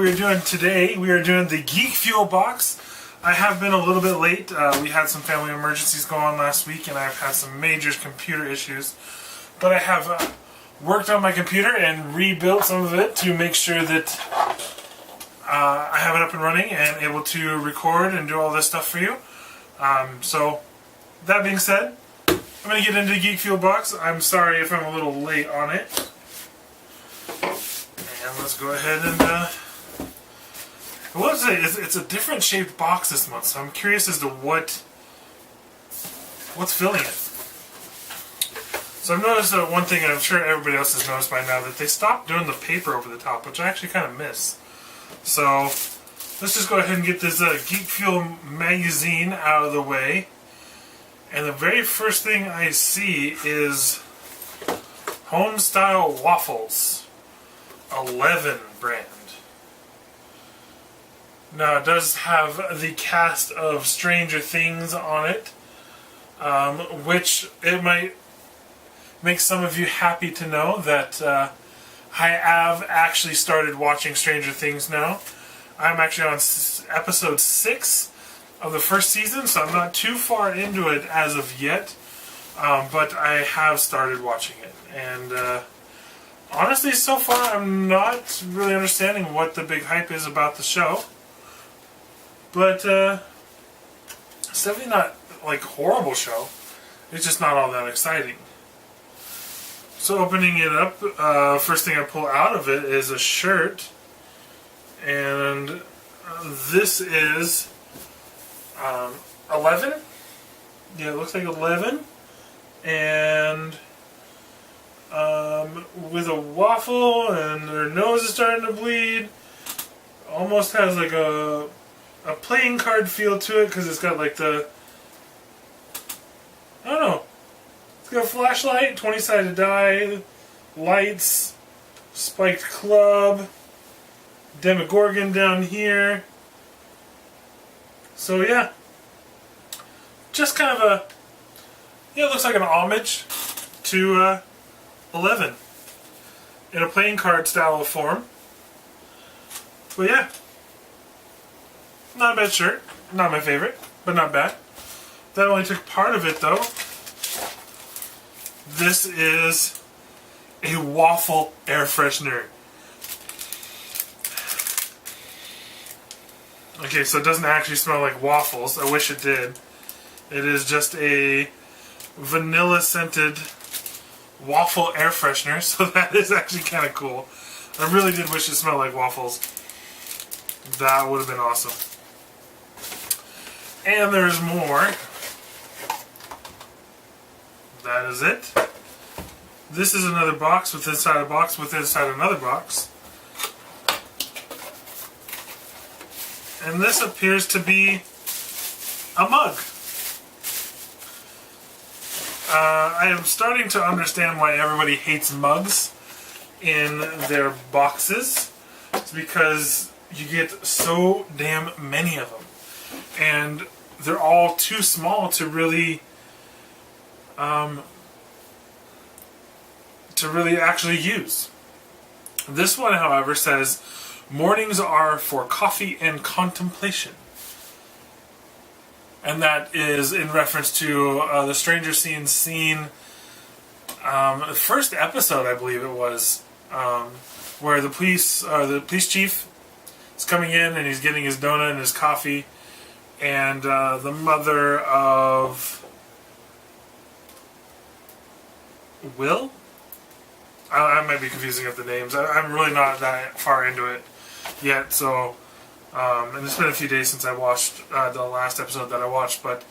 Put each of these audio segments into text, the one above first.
we are doing today, we are doing the Geekfuel box. I have been a little bit late. We had some family emergencies go on last week, and I've had some major computer issues. But I have worked on my computer and rebuilt some of it to make sure that I have it up and running and able to record and do all this stuff for you. So, that being said, I'm going to get into the Geekfuel box. I'm sorry if I'm a little late on it. And let's go ahead and, it's a different shaped box this month, so I'm curious as to what's filling it. So I've noticed one thing, and I'm sure everybody else has noticed by now, that they stopped doing the paper over the top, which I actually kind of miss. So let's just go ahead and get this Geekfuel magazine out of the way. And the very first thing I see is Home Style Waffles. 11 brand. Now it does have the cast of Stranger Things on it, which it might make some of you happy to know that I have actually started watching Stranger Things now. I'm actually on episode 6 of the first season, so I'm not too far into it as of yet, but I have started watching it, and honestly, so far, I'm not really understanding what the big hype is about the show. But, it's definitely not, like, a horrible show. It's just not all that exciting. So, opening it up, first thing I pull out of it is a shirt. And this is 11. Yeah, it looks like 11. And with a waffle, and their nose is starting to bleed. Almost has like a playing card feel to it, because it's got like the, I don't know, it's got a flashlight, 20-sided die, lights, spiked club, Demogorgon down here. So yeah, just kind of a, yeah, it looks like an homage to 11 in a playing card style of form. But yeah, not a bad shirt. Not my favorite, but not bad. That only took part of it though. This is a waffle air freshener. Okay, so it doesn't actually smell like waffles. I wish it did. It is just a vanilla scented waffle air freshener, so that is actually kind of cool. I really did wish it smelled like waffles. That would have been awesome. And there's more. That is it. This is another box with inside a box with inside another box. And this appears to be a mug. I am starting to understand why everybody hates mugs in their boxes. It's because you get so damn many of them. And they're all too small to really actually use. This one, however, says, "Mornings are for coffee and contemplation." And that is in reference to the Stranger Things scene, the first episode, I believe it was, where the police chief is coming in and he's getting his donut and his coffee, and the mother of Will? I might be confusing up the names. I'm really not that far into it yet, so... and it's been a few days since I watched the last episode that I watched, but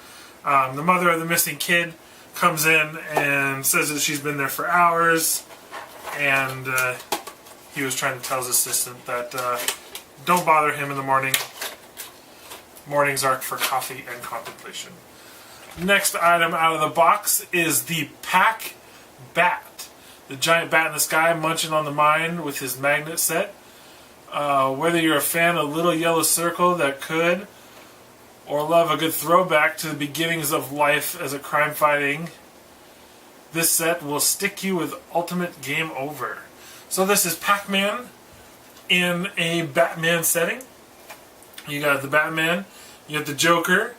the mother of the missing kid comes in and says that she's been there for hours, and he was trying to tell his assistant that don't bother him in the morning. Mornings are for coffee and contemplation. Next item out of the box is the Pack Bat. The giant bat in the sky munching on the mind with his magnet set. Whether you're a fan of Little Yellow Circle that could, or love a good throwback to the beginnings of life as a crime-fighting, this set will stick you with ultimate game over. So this is Pac-Man in a Batman setting. You got the Batman, you got the Joker,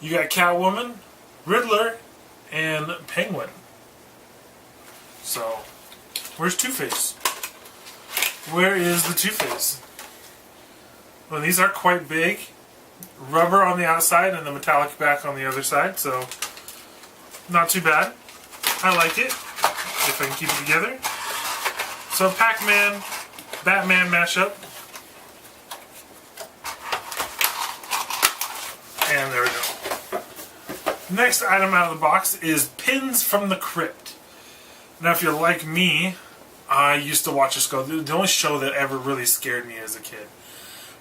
you got Catwoman, Riddler, and Penguin. So, where's Two-Face? Where is the Two-Face? Well, these are quite big. Rubber on the outside and the metallic back on the other side, so not too bad. I like it, if I can keep it together. So, Pac-Man, Batman mashup. And there we go. Next item out of the box is Pins from the Crypt. Now, if you're like me, I used to watch this go. The only show that ever really scared me as a kid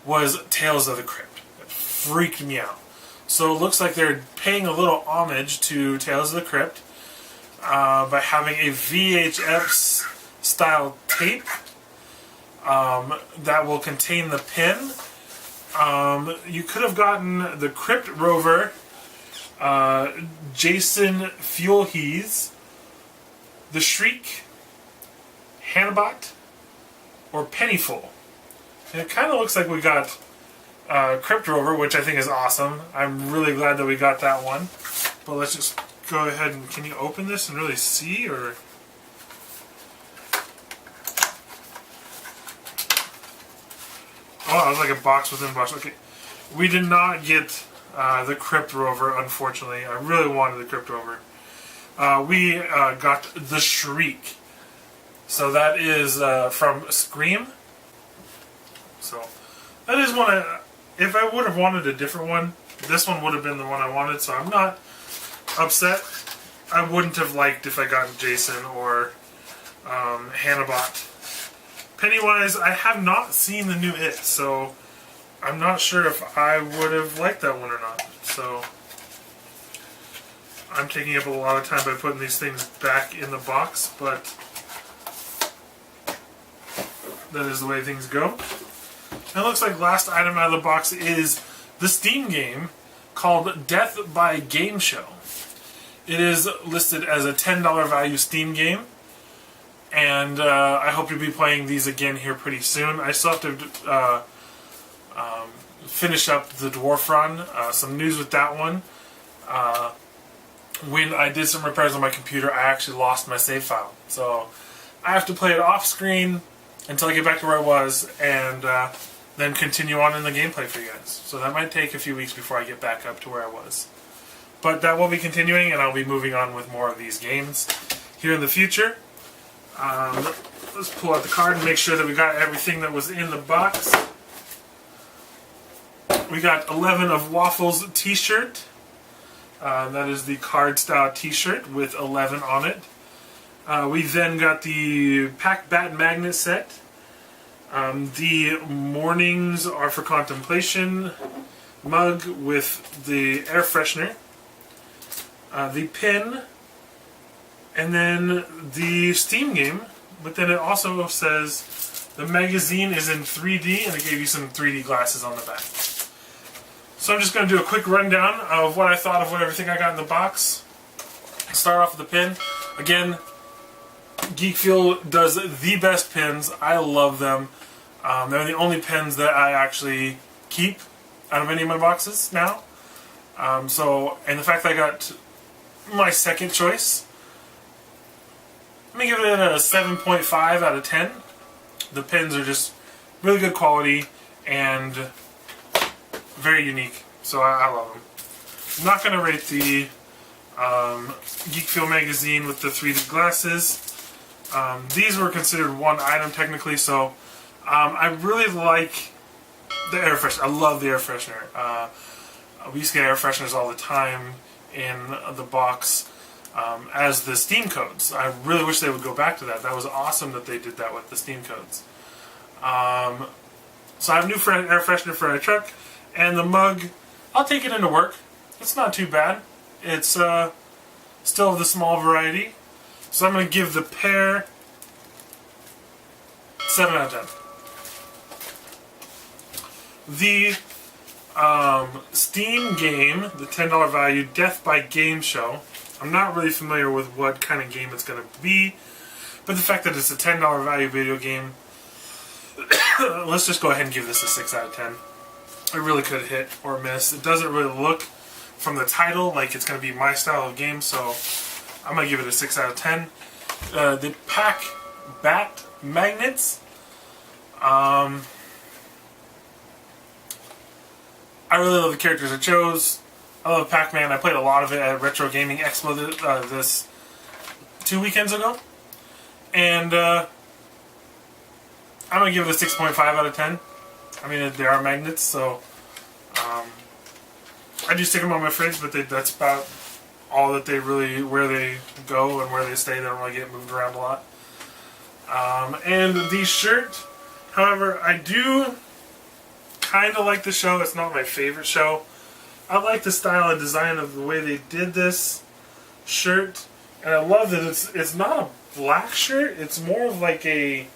was Tales of the Crypt. It freaked me out. So it looks like they're paying a little homage to Tales of the Crypt by having a VHS style tape that will contain the pin. You could have gotten the Crypt Rover, Jason Fuelhees, the Shriek, Hannabot, or Pennyful. And it kind of looks like we got Crypt Rover, which I think is awesome. I'm really glad that we got that one. But let's just go ahead and... Can you open this and really see, or... Oh, it was like a box within a box. Okay. We did not get the Crypt Rover, unfortunately. I really wanted the Crypt Rover. We got the Shriek. So that is from Scream. So that is one if I would have wanted a different one, this one would have been the one I wanted, so I'm not upset. I wouldn't have liked if I got Jason or Hannabot. Pennywise, I have not seen the new It, so I'm not sure if I would have liked that one or not. So I'm taking up a lot of time by putting these things back in the box, but that is the way things go. And it looks like last item out of the box is the Steam game called Death by Game Show. It is listed as a $10 value Steam game. And I hope to be playing these again here pretty soon. I still have to finish up the Dwarf Run. Some news with that one. When I did some repairs on my computer, I actually lost my save file. So I have to play it off screen until I get back to where I was, and then continue on in the gameplay for you guys. So that might take a few weeks before I get back up to where I was. But that will be continuing, and I'll be moving on with more of these games here in the future. Let's pull out the card and make sure that we got everything that was in the box. We got 11 of Waffles t-shirt. That is the card style t-shirt with 11 on it. We then got the Pack Bat Magnet set. The Mornings Are for Contemplation mug with the air freshener. The pin. And then the Steam game, but then it also says the magazine is in 3D, and it gave you some 3D glasses on the back. So I'm just going to do a quick rundown of what I thought of everything I got in the box. Start off with the pin. Again, Geekfuel does the best pins. I love them. They're the only pins that I actually keep out of any of my boxes now. And the fact that I got my second choice, I'm going to give it a 7.5 out of 10. The pins are just really good quality and very unique, so I love them. I'm not going to rate the Geekfuel magazine with the 3D glasses. These were considered one item technically, so I really like the air freshener. I love the air freshener. We used to get air fresheners all the time in the box. As the Steam codes. I really wish they would go back to that. That was awesome that they did that with the Steam codes. So I have a new air freshener for my truck, and the mug, I'll take it into work. It's not too bad. It's still of the small variety. So I'm going to give the pair 7 out of 10. The Steam game, the $10 value, Death by Game Show. I'm not really familiar with what kind of game it's going to be, but the fact that it's a $10 value video game, let's just go ahead and give this a 6 out of 10. It really could hit or miss. It doesn't really look from the title like it's going to be my style of game, so I'm going to give it a 6 out of 10. The pack bat magnets. I really love the characters I chose. I love Pac-Man. I played a lot of it at Retro Gaming Expo this 2 weekends ago. And I'm going to give it a 6.5 out of 10. I mean, they are magnets, so I do stick them on my fridge, but that's about all that they really, where they go and where they stay. They don't really get moved around a lot. And the shirt, however, I do kind of like the show. It's not my favorite show. I like the style and design of the way they did this shirt, and I love that it's not a black shirt. It's more of like a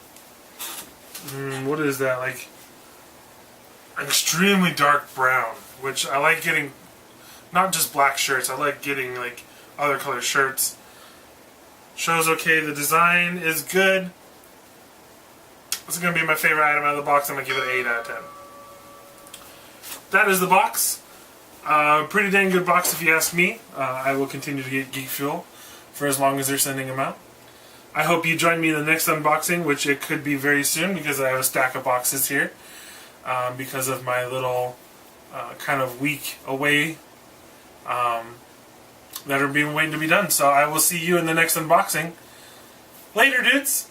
what is that, like an extremely dark brown, which I like getting. Not just black shirts. I like getting like other color shirts. Show's okay. The design is good. This is going to be my favorite item out of the box. I'm going to give it an 8 out of 10. That is the box. Pretty dang good box if you ask me. I will continue to get Geek Fuel for as long as they're sending them out. I hope you join me in the next unboxing, which it could be very soon because I have a stack of boxes here because of my little kind of week away that are being waiting to be done. So I will see you in the next unboxing. Later, dudes!